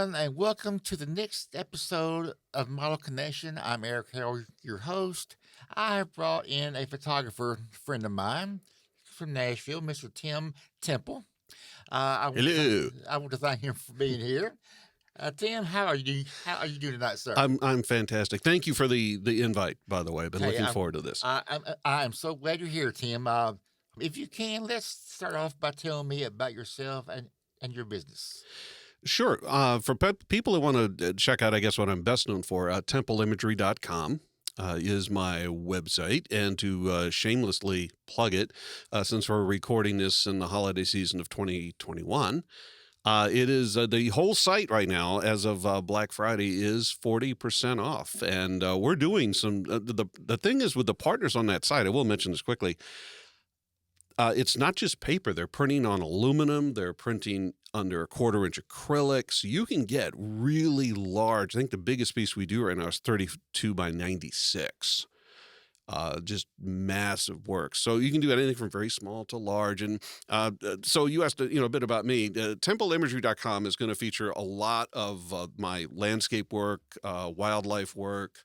everyone, and welcome to the next episode of Model Connection. I'm Eric Harrell, your host. I have brought in a photographer friend of mine from Nashville, Mr. Tim Temple. Hello. I want to thank him for being here. Tim, how are you doing? How are you doing tonight, sir? I'm fantastic. Thank you for the invite, by the way. I've been looking forward to this. I am so glad you're here, Tim. If you can, let's start off by telling me about yourself and your business. Sure. For people who want to check out, I guess, what I'm best known for, templeimagery.com is my website. And to shamelessly plug it, since we're recording this in the holiday season of 2021, it is the whole site right now, as of Black Friday, is 40% off. And we're doing some the thing is with the partners on that site, I will mention this quickly. It's not just paper. They're printing on aluminum. They're printing under 1/4 inch acrylics. You can get really large. I think the biggest piece we do right now is 32 by 96. Just massive work. So you can do anything from very small to large. And so you asked a bit about me. Templeimagery.com is going to feature a lot of my landscape work, wildlife work,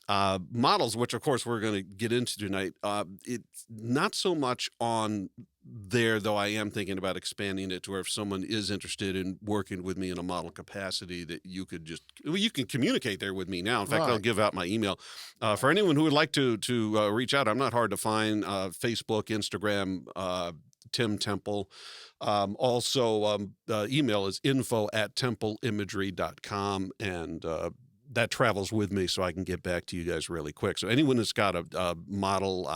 models, which of course we're going to get into tonight. It's not so much on there, though I am thinking about expanding it to where if someone is interested in working with me in a model capacity, that you could you can communicate there with me now. In fact, Right. I'll give out my email. For anyone who would like to reach out, I'm not hard to find. Facebook, Instagram, Tim Temple. Also, email is info@templeimagery.com, and that travels with me so I can get back to you guys really quick. So anyone that's got a model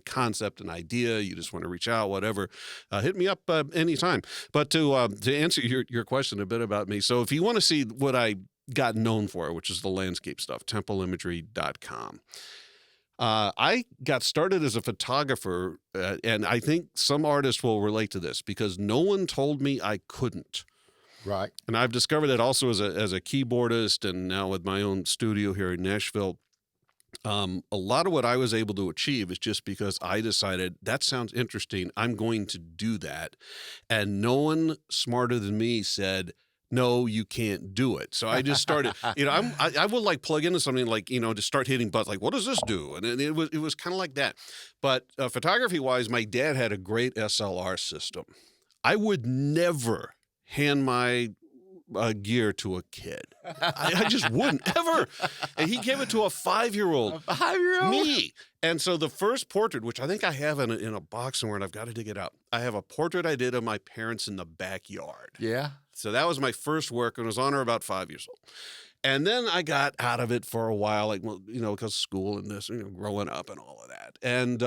concept, an idea, you just want to reach out, whatever, hit me up anytime. But to answer your question a bit about me, so if you want to see what I got known for, which is the landscape stuff, templeimagery.com. I got started as a photographer, and I think some artists will relate to this because no one told me I couldn't. Right. And I've discovered that also as a keyboardist, and now with my own studio here in Nashville, a lot of what I was able to achieve is just because I decided that sounds interesting. I'm going to do that. And no one smarter than me said, no, you can't do it. So I just started, I would like plug into something like, just start hitting buttons, like, what does this do? And it was kind of like that. But photography wise, my dad had a great SLR system. I would never hand my gear to a kid. I just wouldn't ever. And he gave it to a 5-year-old. A 5-year-old? Me. And so the first portrait, which I think I have in a box somewhere, and I've got to dig it out. I have a portrait I did of my parents in the backyard. Yeah. So that was my first work, and it was on or about 5 years old. And then I got out of it for a while, because of school and this, growing up and all of that. And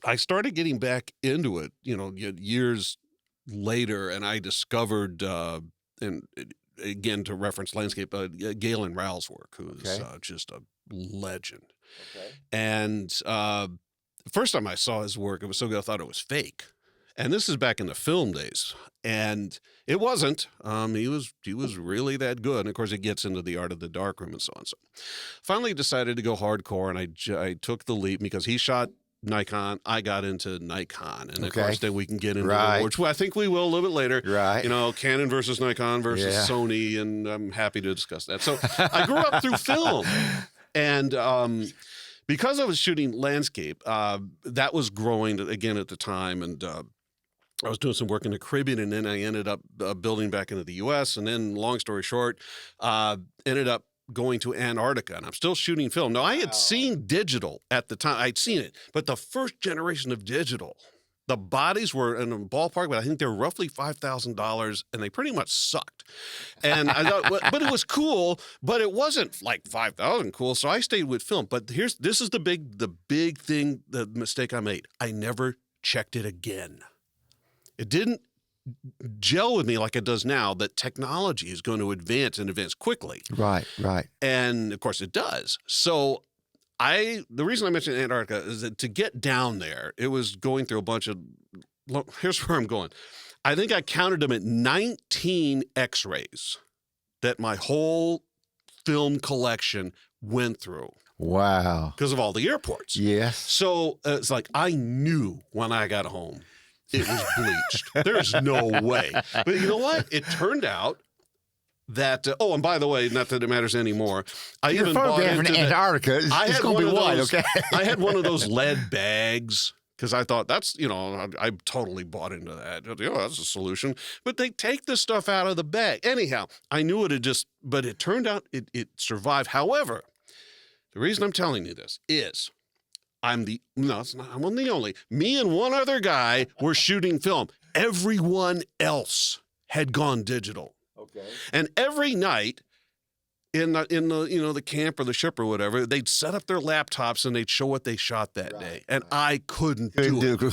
I started getting back into it, years later, and I discovered, and again, to reference landscape, Galen Rowell's work, who's just a legend. Okay. And the first time I saw his work, it was so good I thought it was fake. And this is back in the film days, and it wasn't. He was really that good. And of course, it gets into the art of the darkroom and so on. So, finally decided to go hardcore, and I took the leap because he shot Nikon. I got into Nikon, and of course then we can get into which I think we will a little bit later. Right. Canon versus Nikon versus Sony, and I'm happy to discuss that. So I grew up through film, and because I was shooting landscape, that was growing again at the time, and I was doing some work in the Caribbean, and then I ended up building back into the U.S., and then, long story short, ended up going to Antarctica, and I'm still shooting film. Now, I had seen digital at the time. I'd seen it, but the first generation of digital, the bodies were in a ballpark, but I think they were roughly $5,000, and they pretty much sucked. And I thought, but it was cool, but it wasn't like $5,000 cool, so I stayed with film. But this is the big thing, the mistake I made. I never checked it again. It didn't gel with me like it does now, that technology is going to advance and advance quickly. Right. And of course it does. So the reason I mentioned Antarctica is that to get down there, it was going through a bunch of, here's where I'm going. I think I counted them at 19 x-rays that my whole film collection went through. Wow. Because of all the airports. Yes. So it's like I knew when I got home it was bleached. There's no way. But you know what? It turned out that. Oh, and by the way, not that it matters anymore. I You're even bought photographing into Antarctica. It's going to be white, okay? I had one of those lead bags. Because I thought that's, I totally bought into that. That's a solution. But they take the stuff out of the bag. Anyhow, I knew but it turned out it survived. However, the reason I'm telling you this is I'm the only. Me and one other guy were shooting film. Everyone else had gone digital. Okay. And every night, in the camp or the ship or whatever, they'd set up their laptops and they'd show what they shot that day. And I couldn't do it.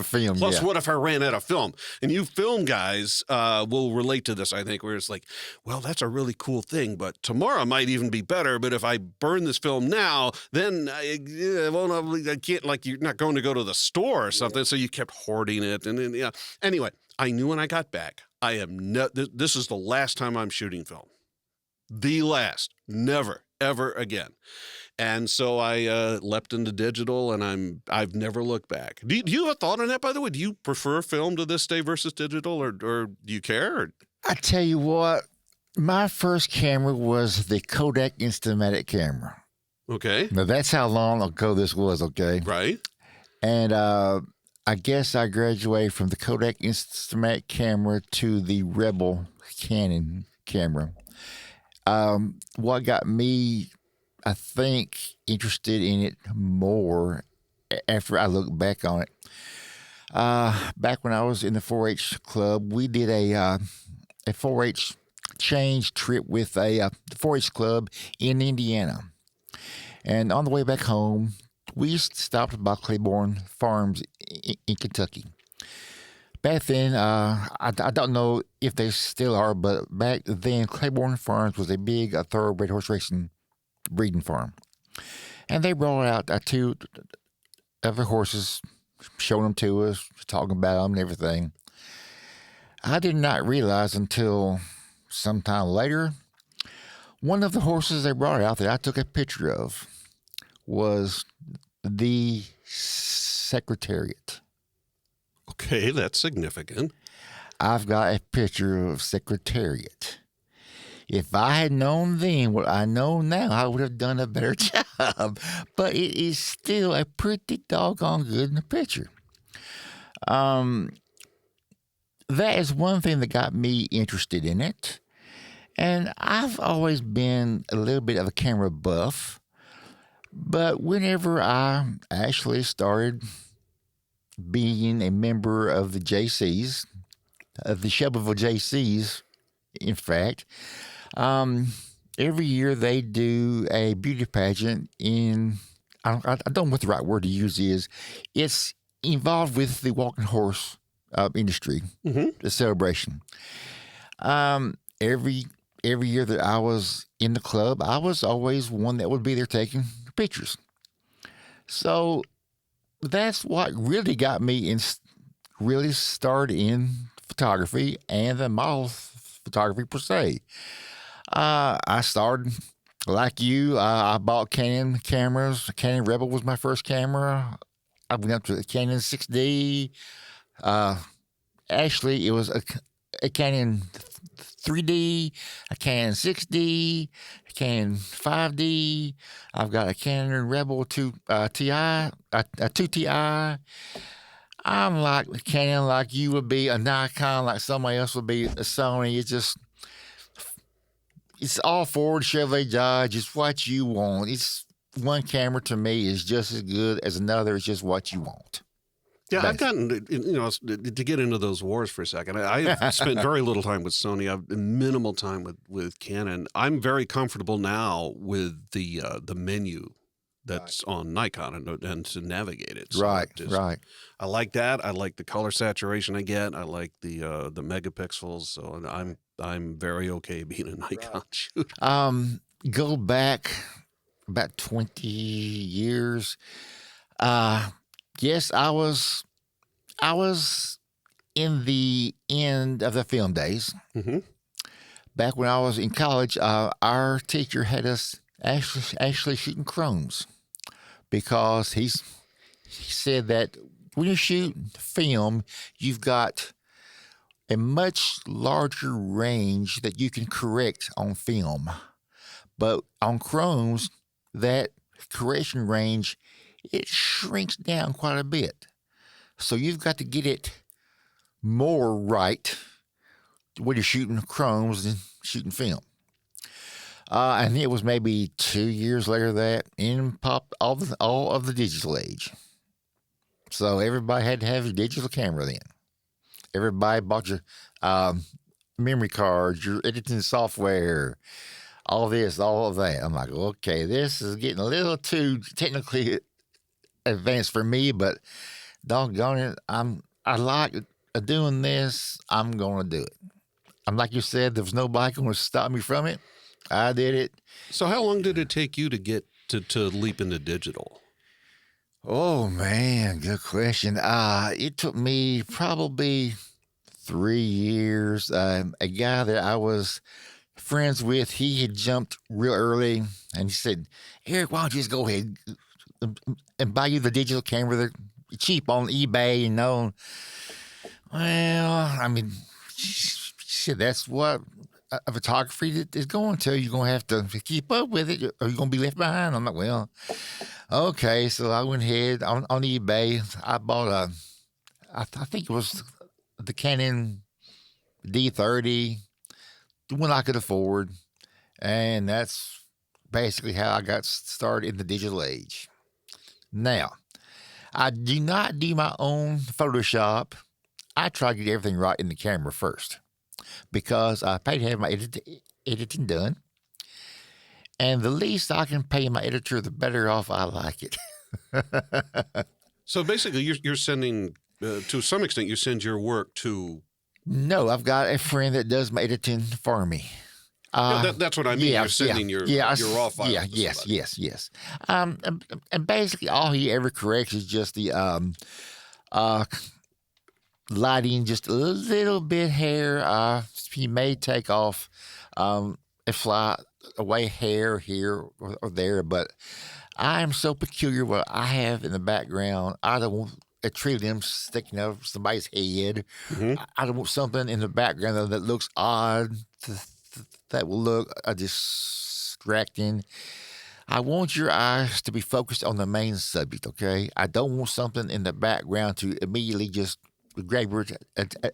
Film, Plus, what if I ran out of film? And you film guys will relate to this, I think, where it's like, well, that's a really cool thing, but tomorrow might even be better. But if I burn this film now, then I can't, like, you're not going to go to the store or something. So you kept hoarding it. And then, anyway, I knew when I got back, this is the last time I'm shooting film. The last, never, ever again. And so I leapt into digital, and I've never looked back. Do you have a thought on that, by the way? Do you prefer film to this day versus digital, or do you care? Or? I tell you what, my first camera was the Kodak Instamatic camera. Okay. Now, that's how long ago this was, okay? Right. And I guess I graduated from the Kodak Instamatic camera to the Rebel Canon camera. What got me, I think, interested in it more after I look back on it, back when I was in the 4-H club, we did a 4-H change trip with a 4-H club in Indiana. And on the way back home, we stopped by Claiborne Farms in Kentucky. Back then, I don't know if they still are, but back then, Claiborne Farms was a big thoroughbred horse racing breeding farm. And they brought out two of the horses, showing them to us, talking about them and everything. I did not realize until sometime later, one of the horses they brought out that I took a picture of was the Secretariat. Okay, that's significant. I've got a picture of Secretariat. If I had known then what I know now, I would have done a better job. But it is still a pretty doggone good picture. That is one thing that got me interested in it. And I've always been a little bit of a camera buff. But whenever I actually started being a member of the JCs, of the Shelbyville JCs, in fact, every year they do a beauty pageant I don't know what the right word to use is. It's involved with the walking horse industry, the celebration. Every year that I was in the club, I was always one that would be there taking pictures. So that's what really got me really started in photography and the model photography per se. I started like you. I bought Canon cameras. Canon Rebel was my first camera. I went up to the Canon 6D. Actually, it was a Canon 3D, a Canon 6D, a Canon 5D. I've got a Canon Rebel 2 Ti, a 2 Ti. I'm like a Canon, like you would be a Nikon, like somebody else would be a Sony. It's all Ford, Chevrolet, Dodge. It's what you want. It's one camera to me is just as good as another. It's just what you want. Yeah, I've gotten, to get into those wars for a second. I've spent very little time with Sony. I've minimal time with Canon. I'm very comfortable now with the menu that's on Nikon and to navigate it. So right. I like that. I like the color saturation I get. I like the megapixels. So I'm very okay being a Nikon shooter. Go back about 20 years. Yes, I was in the end of the film days. Mm-hmm. Back when I was in college, our teacher had us actually shooting chromes because he said that when you shoot film, you've got a much larger range that you can correct on film. But on chromes, that correction range, it shrinks down quite a bit. So you've got to get it more right when you're shooting chromes than shooting film. And it was maybe 2 years later that in popped all of the digital age. So everybody had to have a digital camera then. Everybody bought your memory cards, your editing software, all this, all of that. I'm like, okay, this is getting a little too technically advanced for me, but doggone it, I like doing this. I'm gonna do it. I'm like you said, there was nobody going to stop me from it. I did it. So how long did it take you to get to leap into digital? Oh man, good question. It took me probably 3 years. A guy that I was friends with, he had jumped real early, and he said, "Eric, why don't you just go ahead and buy you the digital camera? They're cheap on eBay, you know." Well, I mean, shit, that's what a photography is going to. You're going to have to keep up with it, or you're going to be left behind. I'm like, well, okay. So I went ahead on eBay. I bought I think it was the Canon D30, the one I could afford. And that's basically how I got started in the digital age. Now, I do not do my own Photoshop. I try to get everything right in the camera first because I pay to have my editing done. And the least I can pay my editor, the better off I like it. So basically, you're sending, to some extent, you send your work to. No, I've got a friend that does my editing for me. That's what I mean. You're sending your raw files. Yeah, yes. And basically, all he ever corrects is just the lighting, just a little bit hair. He may take off a fly away hair here or there, but I am so peculiar what I have in the background. I don't want a tree limb sticking out of somebody's head. Mm-hmm. I don't want something in the background that looks odd, that will look distracting. I want your eyes to be focused on the main subject, okay? I don't want something in the background to immediately just grab your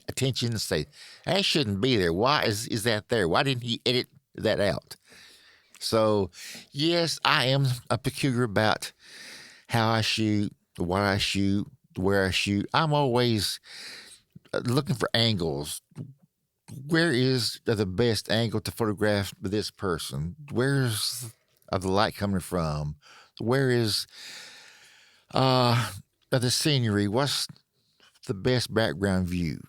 attention and say, that shouldn't be there. Why is that there? Why didn't he edit that out? So, yes, I am a peculiar about how I shoot, what I shoot, where I shoot. I'm always looking for angles. Where is the best angle to photograph this person? Where's the light coming from? Where is the scenery? What's the best background view?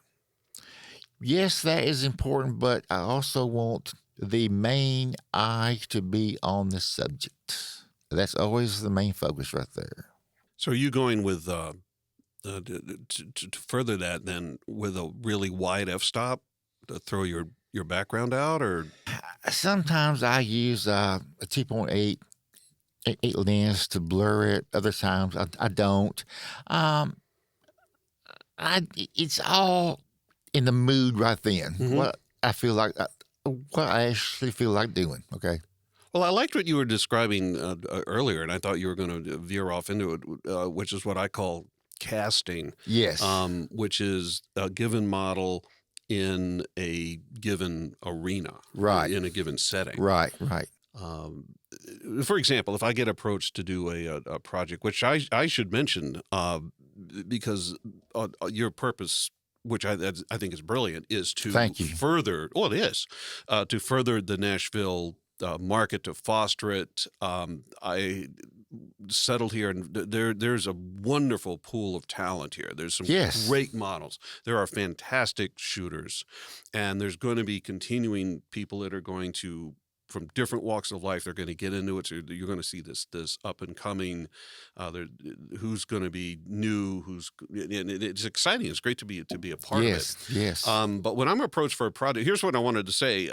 Yes, that is important, but I also want the main eye to be on the subject. That's always the main focus right there. So are you going with to further that then with a really wide f-stop to throw your background out, or? Sometimes I use a 2.8 lens to blur it. Other times I don't. It's all in the mood right then. Mhm. What I feel like, what I actually feel like doing. Okay. Well, I liked what you were describing earlier, and I thought you were going to veer off into it, which is what I call casting, Yes. which is a given model in a given arena, Right. in a given setting. Right. For example, if I get approached to do a project, which I should mention, because your purpose, which I think is brilliant, is to Thank you. further. Well, it is to further the Nashville market, to foster it. I settled here, and there's a wonderful pool of talent here. There's some Yes. great models. There are fantastic shooters, and there's going to be continuing people that are going to, from different walks of life, they're going to get into it. So you're going to see this up and coming. Who's going to be new? And it's exciting. It's great to be a part of it. Yes. But when I'm approached for a project, here's what I wanted to say.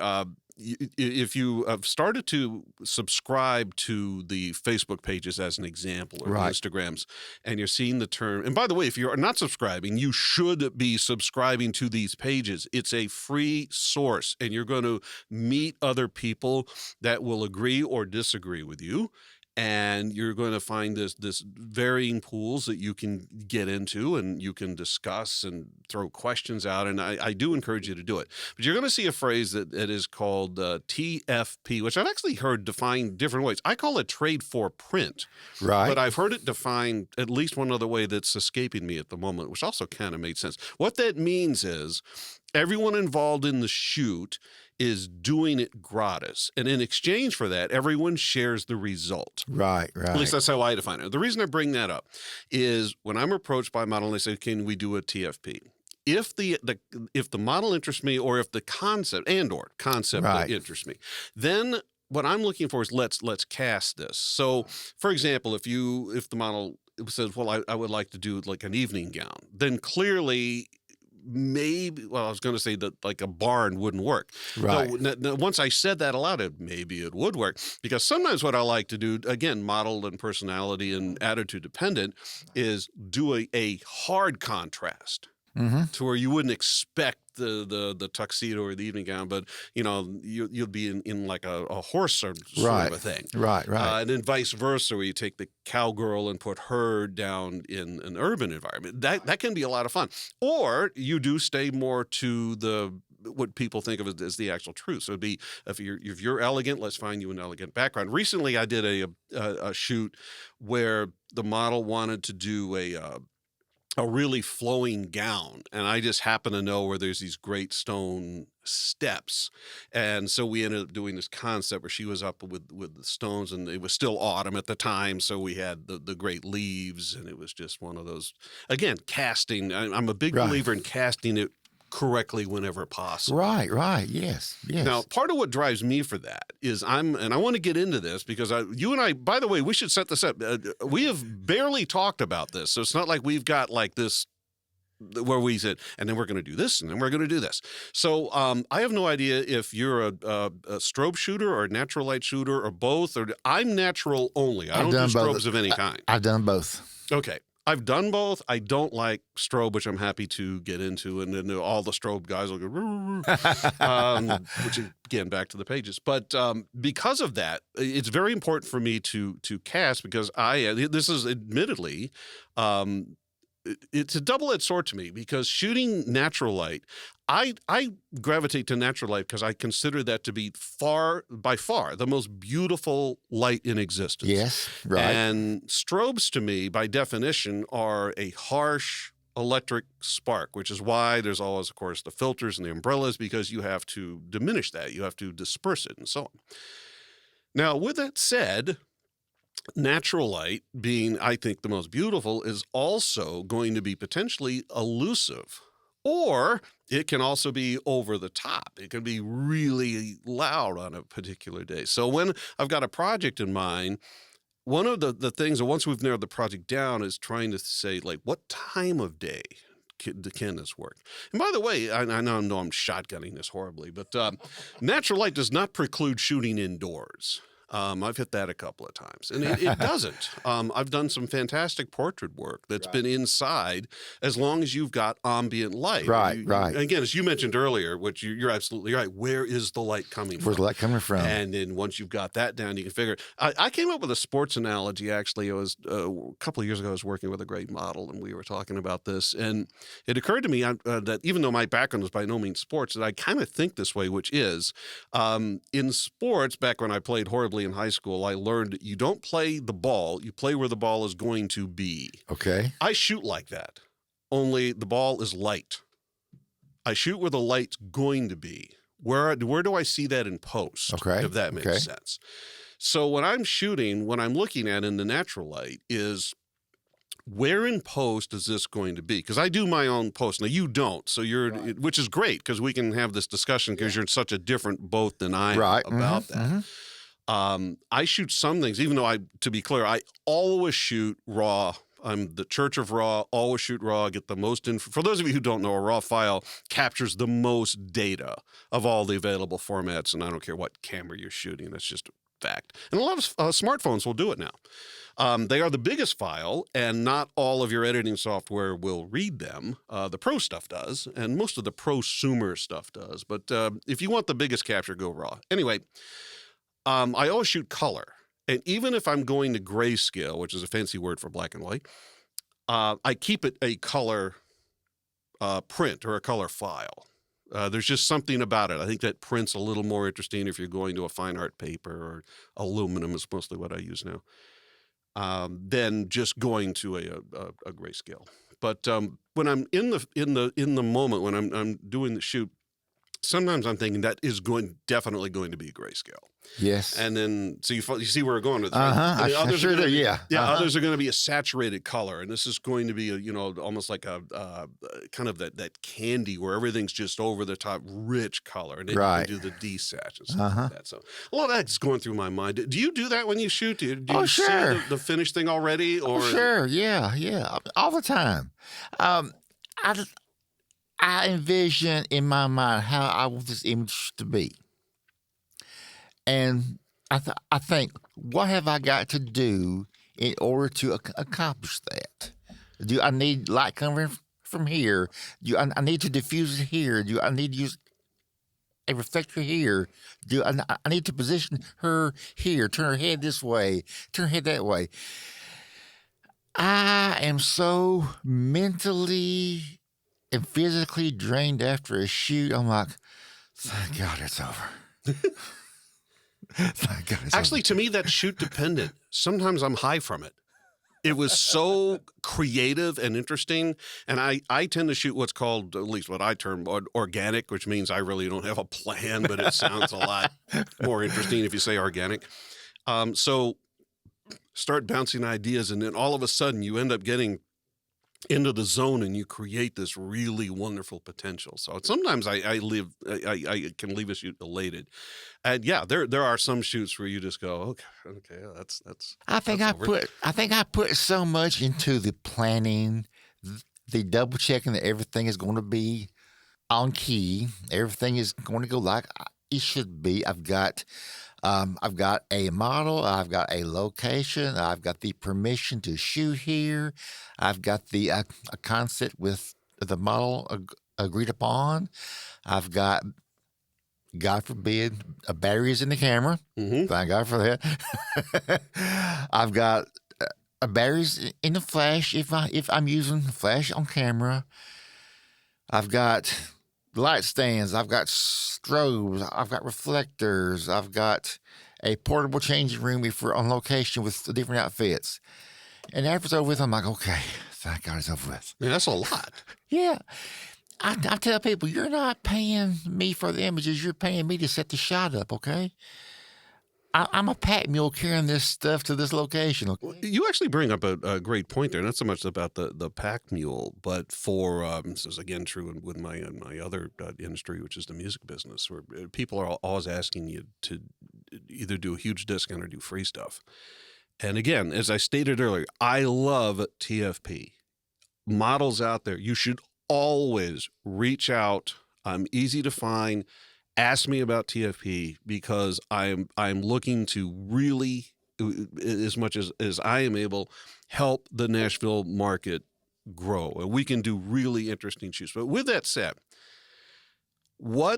if you have started to subscribe to the Facebook pages as an example, or the Right. Instagrams, and you're seeing the term, and by the way, if you're not subscribing, you should be subscribing to these pages. It's a free source, and you're going to meet other people that will agree or disagree with you. And you're going to find this varying pools that you can get into, and you can discuss and throw questions out. And I do encourage you to do it. But you're going to see a phrase that is called TFP, which I've actually heard defined different ways. I call it trade for print. Right. But I've heard it defined at least one other way that's escaping me at the moment, which also kind of made sense. What that means is everyone involved in the shoot is doing it gratis. And in exchange for that, everyone shares the result. Right. At least that's how I define it. The reason I bring that up is when I'm approached by a model and they say, can we do a TFP? If the model interests me, or if the concept Right. interests me, then what I'm looking for is let's cast this. So, for example, if the model says, well, I would like to do like an evening gown, then clearly maybe, well, I was going to say that like a barn wouldn't work. Right. No, once I said that aloud, maybe it would work, because sometimes what I like to do, again, model and personality and attitude dependent, is do a hard contrast. Mm-hmm. To where you wouldn't expect the tuxedo or the evening gown, but you'll be in like a horse or sort of a thing, Right. and then vice versa, where you take the cowgirl and put her down in an urban environment. That can be a lot of fun. Or you do stay more to what people think of as the actual truth. So it'd be, if you're elegant, let's find you an elegant background. Recently, I did a shoot where the model wanted to do a really flowing gown, and I just happen to know where there's these great stone steps, and so we ended up doing this concept where she was up with the stones, and it was still autumn at the time, so we had the great leaves, and it was just one of those, again, casting. I'm a big believer in casting it correctly whenever possible. Right. Yes. Now, part of what drives me for that is and I want to get into this because you and I, by the way, we should set this up. We have barely talked about this, so it's not like we've got like this where we said, and then we're going to do this, and then we're going to do this. So I have no idea if you're a strobe shooter or a natural light shooter or both. Or I'm natural only. I don't do strobes of any kind. I've done both. Okay. I've done both. I don't like strobe, which I'm happy to get into, and then all the strobe guys will go, which again, back to the pages. But because of that, it's very important for me to cast, because this is admittedly, it's a double-edged sword to me, because shooting natural light, I gravitate to natural light because I consider that to be by far the most beautiful light in existence. Yes, right. And strobes, to me, by definition, are a harsh electric spark, which is why there's always, of course, the filters and the umbrellas, because you have to diminish that. You have to disperse it and so on. Now, with that said, natural light, being, I think, the most beautiful, is also going to be potentially elusive. Or it can also be over the top. It can be really loud on a particular day. So when I've got a project in mind, one of the things, once we've narrowed the project down, is trying to say, like, what time of day can this work? And by the way, I know I'm shotgunning this horribly, but natural light does not preclude shooting indoors. I've hit that a couple of times, and it doesn't. I've done some fantastic portrait work that's been inside, as long as you've got ambient light. Right. Again, as you mentioned earlier, which you're absolutely right, where is the light coming from? Where's the light coming from? And then once you've got that down, you can figure it. I came up with a sports analogy, actually. It was a couple of years ago. I was working with a great model, and we were talking about this, and it occurred to me that even though my background is by no means sports, that I kind of think this way, which is, in sports, back when I played horribly in high school, I learned you don't play the ball, you play where the ball is going to be. Okay. I shoot like that, only the ball is light. I shoot where the light's going to be. Where do I see that in post? Okay. If that makes sense. So when I'm shooting, what I'm looking at in the natural light is, where in post is this going to be? Because I do my own post. Now, you don't, so which is great, because we can have this discussion, because you're in such a different boat than I am about that. Mm-hmm. I shoot some things, even though to be clear, I always shoot raw I'm the Church of Raw, always shoot raw, get the most info. For those of you who don't know, a raw file captures the most data of all the available formats, and I don't care what camera you're shooting. That's just a fact. And a lot of smartphones will do it now. They are the biggest file, and not all of your editing software will read them. The pro stuff does, and most of the prosumer stuff does. But if you want the biggest capture, go raw. Anyway, I always shoot color. And even if I'm going to grayscale, which is a fancy word for black and white, I keep it a color print or a color file. There's just something about it. I think that print's a little more interesting if you're going to a fine art paper, or aluminum is mostly what I use now, than just going to a grayscale. But when I'm in the moment, when I'm doing the shoot, sometimes I'm thinking that is definitely going to be grayscale. Yes. And then, so you see where we're going with this, Uh-huh. right? I sure do, yeah. Uh-huh. Others are going to be a saturated color, and this is going to be almost like a kind of that candy where everything's just over the top, rich color, and then Right. you can do the desatch and stuff like that. So a lot of that's going through my mind. Do you do that when you shoot? Do you sure. see the finished thing already? Or Sure, yeah, all the time. I envision in my mind how I want this image to be. And I think, what have I got to do in order to accomplish that? Do I need light coming from here? Do I need to diffuse it here? Do I need to use a reflector here? Do I need to position her here? Turn her head this way. Turn her head that way. I am so mentally and physically drained after a shoot. I'm like, thank God it's over. Thank God it's Actually, to me, that's shoot dependent. Sometimes I'm high from it. It was so creative and interesting. And I tend to shoot what's called, at least what I term, organic, which means I really don't have a plan, but it sounds a lot more interesting if you say organic. So start bouncing ideas, and then all of a sudden you end up getting into the zone, and you create this really wonderful potential. So sometimes I can leave a shoot elated. And yeah, there are some shoots where you just go, okay, that's. I think I put so much into the planning, the double checking that everything is going to be on key. Everything is going to go like it should be. I've got a model. I've got a location. I've got the permission to shoot here. I've got the a concept with the model agreed upon. I've got, God forbid, batteries in the camera. Mm-hmm. Thank God for that. I've got batteries in the flash if I'm using flash on camera. I've got light stands. I've got strobes. I've got reflectors. I've got a portable changing room if we're on location with different outfits. And after it's over with, I'm like, okay, thank God it's over with. Yeah, that's a lot. Yeah. I tell people, you're not paying me for the images. You're paying me to set the shot up, okay? I'm a pack mule carrying this stuff to this location. Okay? You actually bring up a great point there. Not so much about the pack mule, but for this is again true with my other industry, which is the music business, where people are always asking you to either do a huge discount or do free stuff. And again, as I stated earlier, I love TFP. Models out there, you should always reach out. I'm easy to find. Ask me about TFP, because I'm looking to really, as much as I am able, help the Nashville market grow. And we can do really interesting shoots. But with that said, how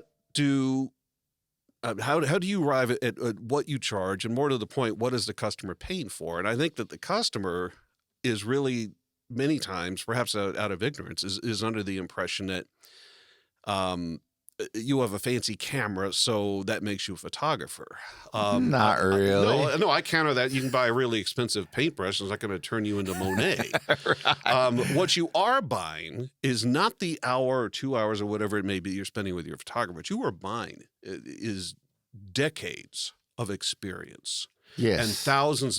do you arrive at what you charge? And more to the point, what is the customer paying for? And I think that the customer is really, many times, perhaps out of ignorance, is under the impression that you have a fancy camera, so that makes you a photographer. Not really. No, I counter that. You can buy a really expensive paintbrush. It's not going to turn you into Monet. Right. What you are buying is not the hour or 2 hours or whatever it may be you're spending with your photographer. What you are buying is decades of experience. Yes. And thousands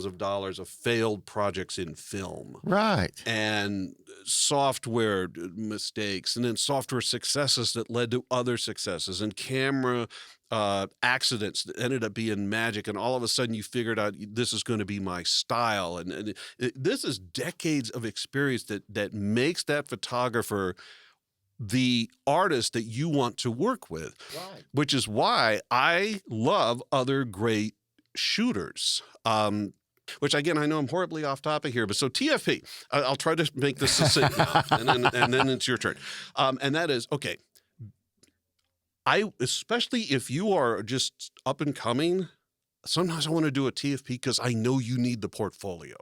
of dollars of failed projects in film. Right. And software mistakes, and then software successes that led to other successes, and camera accidents that ended up being magic, and all of a sudden you figured out this is going to be my style, and this is decades of experience that makes that photographer the artist that you want to work with, Right. which is why I love other great shooters. Which again, I know I'm horribly off topic here, but so TFP, I'll try to make this succinct now, and then it's your turn. And that is, okay, especially if you are just up and coming, sometimes I want to do a TFP because I know you need the portfolio.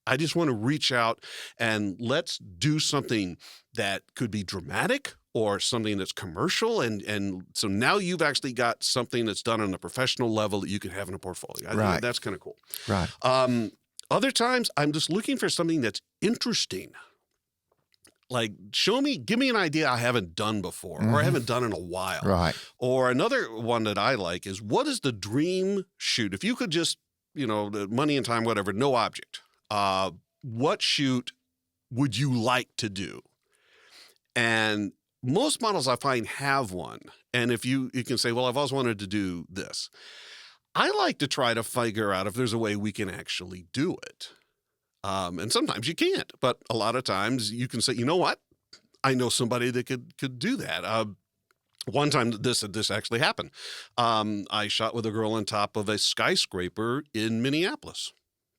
I just want to reach out and let's do something that could be dramatic or something that's commercial. And so now you've actually got something that's done on a professional level that you can have in a portfolio. I think that's kind of cool. Right. Other times I'm just looking for something that's interesting. Like, give me an idea I haven't done before or I haven't done in a while. Right. Or another one that I like is, what is the dream shoot? If you could just, the money and time, whatever, no object. What shoot would you like to do? And most models I find have one. And if you can say, well, I've always wanted to do this. I like to try to figure out if there's a way we can actually do it. And sometimes you can't, but a lot of times you can say, you know what? I know somebody that could do that. One time this actually happened. I shot with a girl on top of a skyscraper in Minneapolis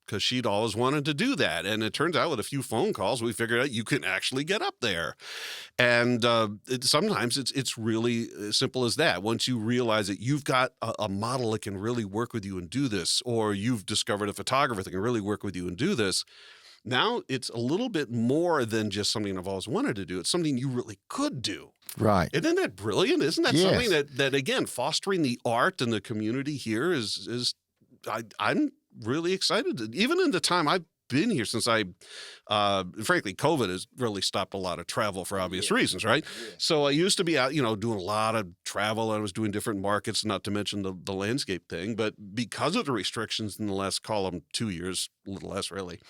because she'd always wanted to do that. And it turns out with a few phone calls, we figured out you can actually get up there. And sometimes it's really as simple as that. Once you realize that you've got a model that can really work with you and do this, or you've discovered a photographer that can really work with you and do this, now it's a little bit more than just something I've always wanted to do. It's something you really could do. Right. Isn't that brilliant? Isn't that Yes. something that again, fostering the art and the community here is I'm really excited. Even in the time I've been here since frankly, COVID has really stopped a lot of travel for obvious reasons, right? Yeah. So I used to be out, doing a lot of travel. I was doing different markets, not to mention the landscape thing. But because of the restrictions in the last, 2 years, a little less really,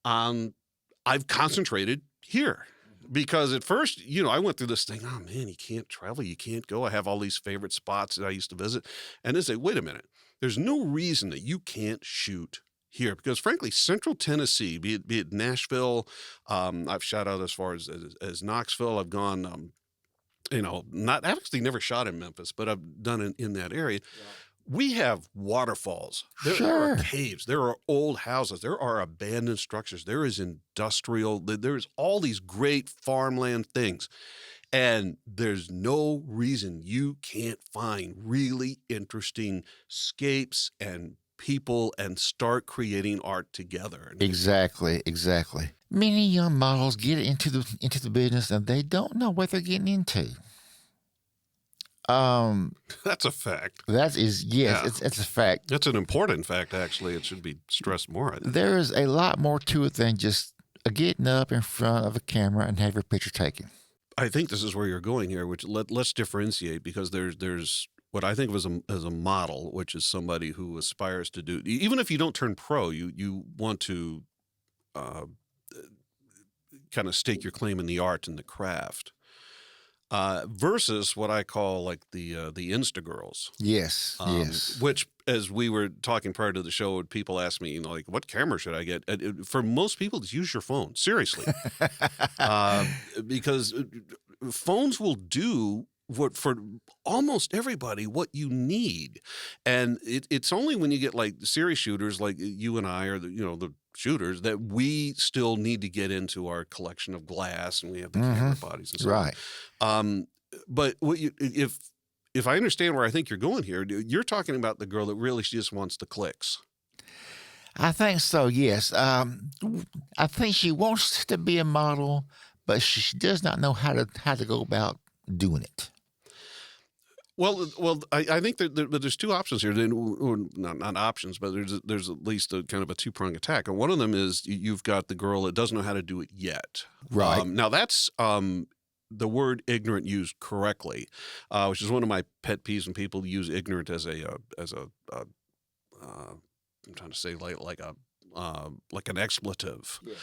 I've concentrated here. Because at first, I went through this thing, oh man, you can't travel, you can't go. I have all these favorite spots that I used to visit. And they say, wait a minute, there's no reason that you can't shoot here. Because frankly, Central Tennessee, be it Nashville, I've shot out as far as Knoxville. I've gone, I've actually never shot in Memphis, but I've done it in that area. Yeah. We have waterfalls. There are caves. There are old houses. There are abandoned structures. There is industrial. There's all these great farmland things. And there's no reason you can't find really interesting scapes and people and start creating art together. Exactly. Many young models get into the business and they don't know what they're getting into. That's a fact. That is, yes, yeah. It's a fact. That's an important fact, actually. It should be stressed more, I think. There is a lot more to it than just getting up in front of a camera and have your picture taken. I think this is where you're going here, which let's differentiate, because there's what I think of as a model, which is somebody who aspires to do, even if you don't turn pro, you want to kind of stake your claim in the art and the craft. Versus what I call like the Insta girls. Yes, yes. Which, as we were talking prior to the show, people ask me, like, what camera should I get? For most people, it's use your phone. Seriously. Because phones will do for almost everybody what you need. And it's only when you get like serious shooters like you and I, or the shooters, that we still need to get into our collection of glass, and we have the camera bodies and so right on. But if I understand where I think you're going here, you're talking about the girl that really just wants the clicks. I think so, yes. I think she wants to be a model, but she does not know how to go about doing it. Well, I think there's two options here. Not options, but there's at least a kind of a two-pronged attack. And one of them is you've got the girl that doesn't know how to do it yet. Right. Now that's the word ignorant used correctly, which is one of my pet peeves when people use ignorant as a I'm trying to say like an expletive. Yes.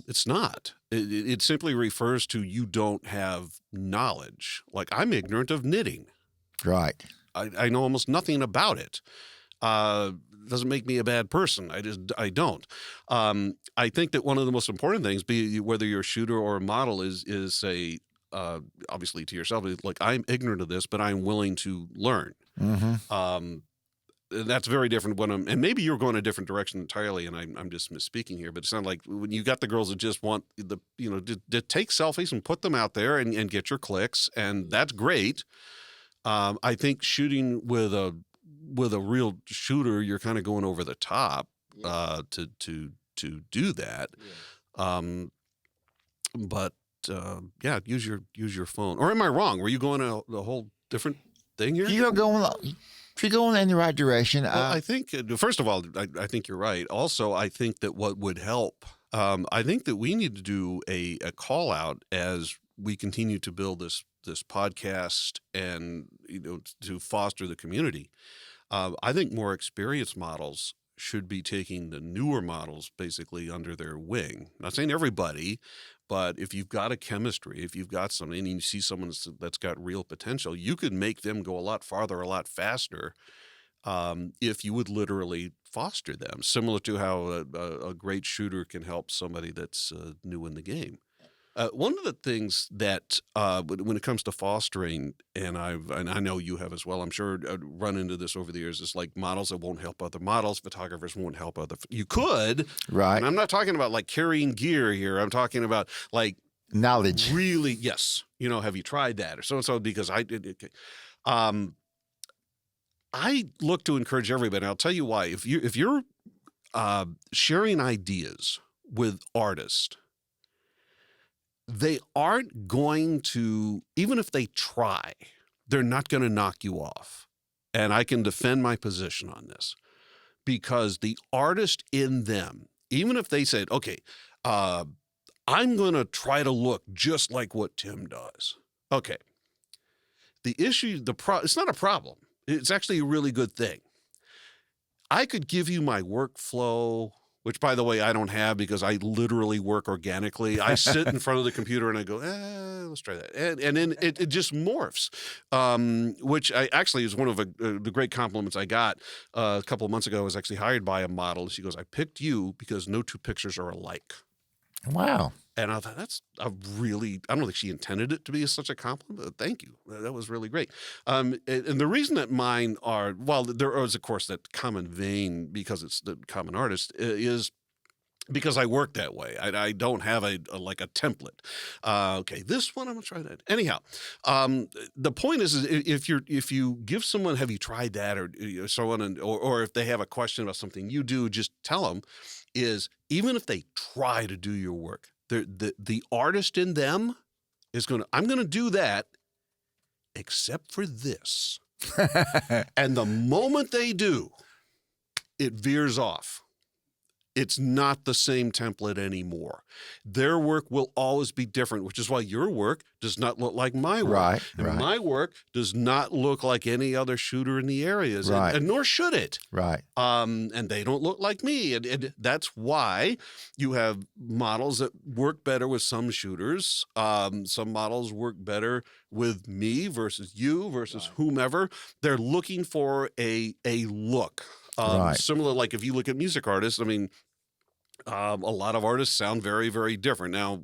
It's not. It simply refers to you don't have knowledge. Like, I'm ignorant of knitting. Right. I know almost nothing about it. Doesn't make me a bad person. I don't. I think that one of the most important things, whether you're a shooter or a model, is say, obviously to yourself, is like, I'm ignorant of this, but I'm willing to learn. Um, that's very different and maybe you're going a different direction entirely, and I'm just misspeaking here, but it sounds like when you got the girls that just want to take selfies and put them out there and get your clicks, and that's great. I think shooting with a real shooter, you're kind of going over the top to do that. But use your phone. Or am I wrong? Were you going a whole different thing here? You're going in the right direction. Well, I think, first of all, I think you're right. Also, I think that what would help, I think that we need to do a call out as we continue to build this podcast and to foster the community. I think more experienced models should be taking the newer models basically under their wing. Not saying everybody, but if you've got a chemistry, if you've got something and you see someone that's got real potential, you could make them go a lot farther, a lot faster, if you would literally foster them, similar to how a great shooter can help somebody that's new in the game. One of the things that when it comes to fostering, and I know you have as well, I'm sure run into this over the years, is like models that won't help other models, photographers won't help you could, right? And I'm not talking about like carrying gear here. I'm talking about like knowledge. Really, yes. Have you tried that or so and so? Because I did. I look to encourage everybody. And I'll tell you why. If you're sharing ideas with artists, they aren't going to, even if they try, they're not going to knock you off. And I can defend my position on this, because the artist in them, even if they said, okay, I'm going to try to look just like what Tim does. Okay. The issue, it's not a problem. It's actually a really good thing. I could give you my workflow, which, by the way, I don't have, because I literally work organically. I sit in front of the computer and I go, let's try that. And then it just morphs, which actually is one of the great compliments I got a couple of months ago. I was actually hired by a model. She goes, I picked you because no two pictures are alike. Wow. And I thought, I don't think she intended it to be such a compliment, but thank you. That was really great. And the reason that mine are, well, there is, of course, that common vein, because it's the common artist, is because I work that way. I don't have a template. Okay, this one, I'm going to try that. Anyhow, the point is if you give someone, have you tried that, or so on, or if they have a question about something you do, just tell them, is even if they try to do your work, the artist in them is I'm going to do that, except for this. And the moment they do, it veers off. It's not the same template anymore. Their work will always be different, which is why your work does not look like my work. Right, and my work does not look like any other shooter in the areas, right. and nor should it. Right. And they don't look like me. And that's why you have models that work better with some shooters. Some models work better with me versus you versus whomever. They're looking for a look. Similar, like if you look at music artists, I mean, a lot of artists sound very, very different. Now,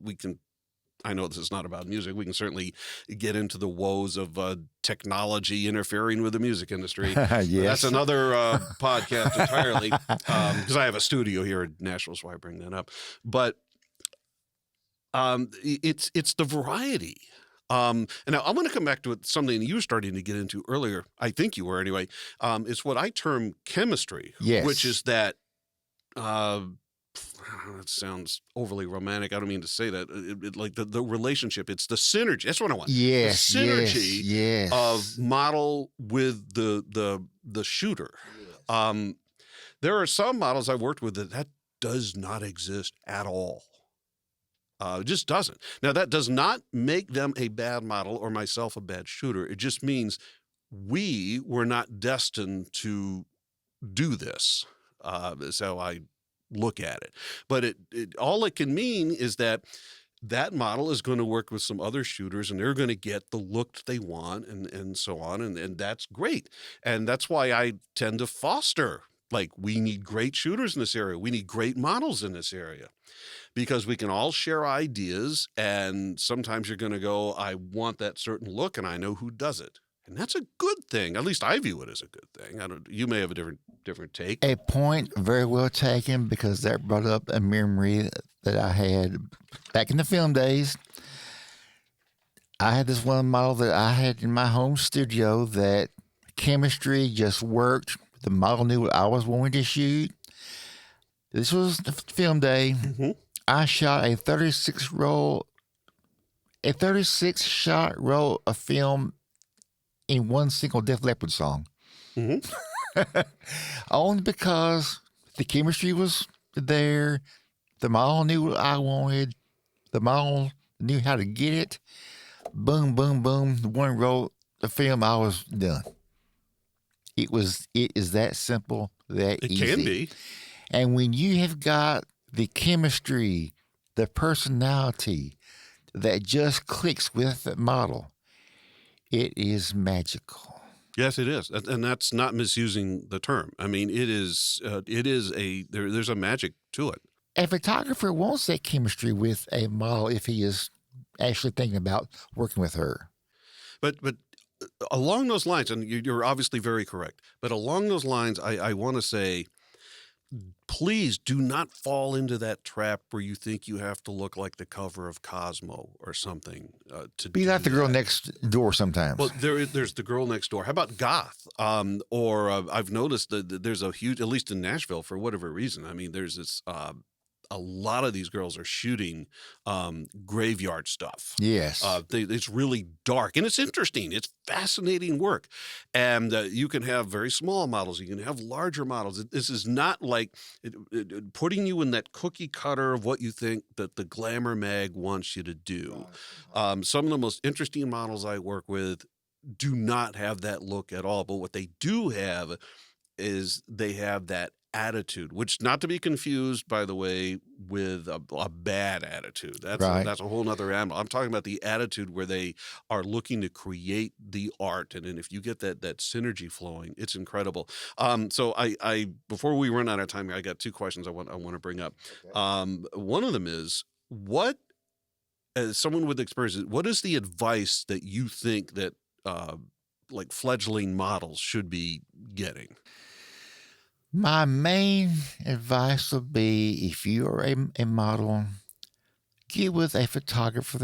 I know this is not about music. We can certainly get into the woes of technology interfering with the music industry. Yes. That's another podcast entirely, because I have a studio here in Nashville, so I bring that up. But it's the variety. And now I'm going to come back to something you were starting to get into earlier. I think you were anyway. It's what I term chemistry, which is that, it sounds overly romantic. I don't mean to say that. Like the relationship, it's the synergy. That's what I want. Yes, the synergy of model with the shooter. Yes. There are some models I've worked with that does not exist at all. It just doesn't. Now, that does not make them a bad model or myself a bad shooter. It just means we were not destined to do this. Is how I look at it. But all it can mean is that that model is going to work with some other shooters and they're going to get the look that they want and so on. And that's great. And that's why I tend to foster, like, we need great shooters in this area. We need great models in this area because we can all share ideas. And sometimes you're going to go, I want that certain look and I know who does it. And that's a good thing. At least I view it as a good thing. You may have a different take. A point very well taken, because that brought up a memory that I had back in the film days. I had this one model that I had in my home studio that chemistry just worked. The model knew what I was wanting to shoot. This was the film day. Mm-hmm. I shot a 36 shot roll of film in one single Def Leppard song. Mm-hmm. Only because the chemistry was there. The model knew what I wanted. The model knew how to get it. Boom, boom, boom. One roll of film, I was done. It is that simple, that It easy. can be. And when you have got the chemistry, the personality that just clicks with the model, it is magical. Yes, it is. And that's not misusing the term. I mean, there's a magic to it. A photographer wants that chemistry with a model if he is actually thinking about working with her. But along those lines, and you're obviously very correct, but along those lines, I want to say, please do not fall into that trap where you think you have to look like the cover of Cosmo or something to Be like the girl next door sometimes. Well, there's the girl next door. How about goth? Or I've noticed that there's a huge, at least in Nashville, for whatever reason. I mean, there's this. A lot of these girls are shooting graveyard stuff. Yes. It's really dark, and it's interesting. It's fascinating work. And you can have very small models. You can have larger models. This is not like putting you in that cookie cutter of what you think that the Glamour mag wants you to do. Some of the most interesting models I work with do not have that look at all. But what they do have is they have that attitude, which not to be confused, by the way, with a bad attitude. That's a whole nother animal. I'm talking about the attitude where they are looking to create the art, and if you get that synergy flowing, it's incredible. So I before we run out of time here, I got two questions I want to bring up. Okay. One of them is, what, as someone with experience, what is the advice that you think that like fledgling models should be getting? My main advice would be, if you are a model, get with a photographer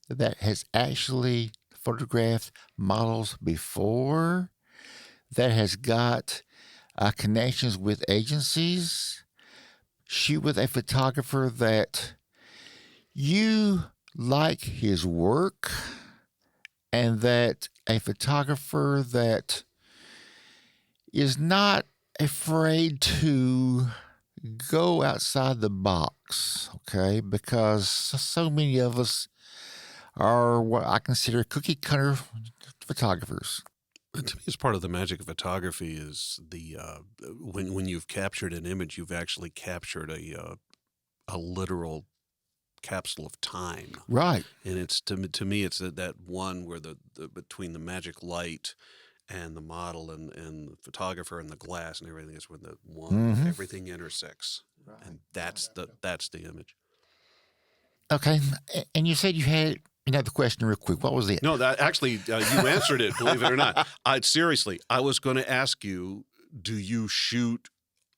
that has actually photographed models before, that has got connections with agencies. Shoot with a photographer that you like his work, and that a photographer that is not afraid to go outside the box, okay? Because so many of us are what I consider cookie cutter photographers. And to me, it's part of the magic of photography is the when you've captured an image, you've actually captured a literal capsule of time, right? And it's to me, it's that one where the between the magic light and the model and the photographer and the glass and everything is when the one everything intersects, right. And that's the image. Okay, and you said you had another question real quick. What was it? No, that actually you answered it. Believe it or not, seriously, I was going to ask you: do you shoot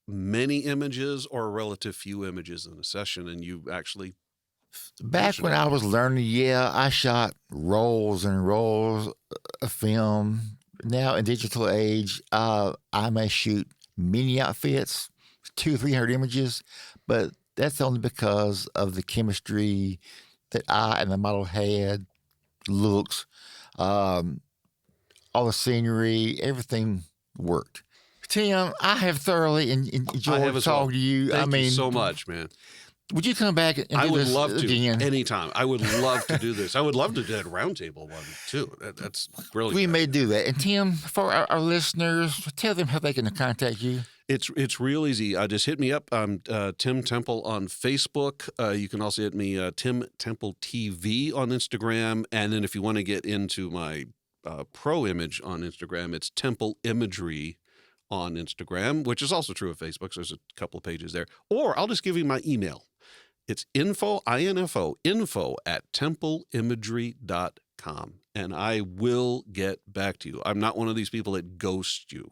many images or a relative few images in a session? And you actually. Back when I was learning, I shot rolls and rolls of film. Now in digital age, I may shoot mini outfits, 200-300 images, but that's only because of the chemistry that I and the model had, looks, all the scenery, everything worked. Tim, I have thoroughly enjoyed talking to you. Thank you so much, man. Would you come back and do I would this love to again? Anytime. I would love to do this. I would love to do that roundtable one too. That's brilliant. We may do that. And Tim, for our listeners, tell them how they can contact you. It's real easy. Just hit me up. I'm Tim Temple on Facebook. You can also hit me Tim Temple TV on Instagram. And then if you want to get into my pro image on Instagram, it's Temple Imagery on Instagram, which is also true of Facebook. So there's a couple of pages there. Or I'll just give you my email. It's info at templeimagery.com. And I will get back to you. I'm not one of these people that ghost you.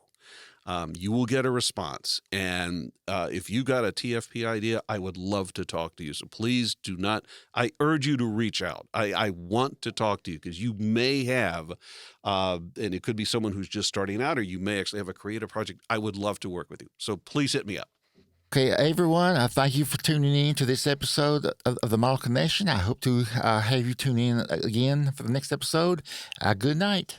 You will get a response. And if you got a TFP idea, I would love to talk to you. So please do not, I urge you to reach out. I want to talk to you because you may have, and it could be someone who's just starting out, or you may actually have a creative project. I would love to work with you. So please hit me up. Okay, everyone, I thank you for tuning in to this episode of the Model Connection. I hope to have you tune in again for the next episode. Good night.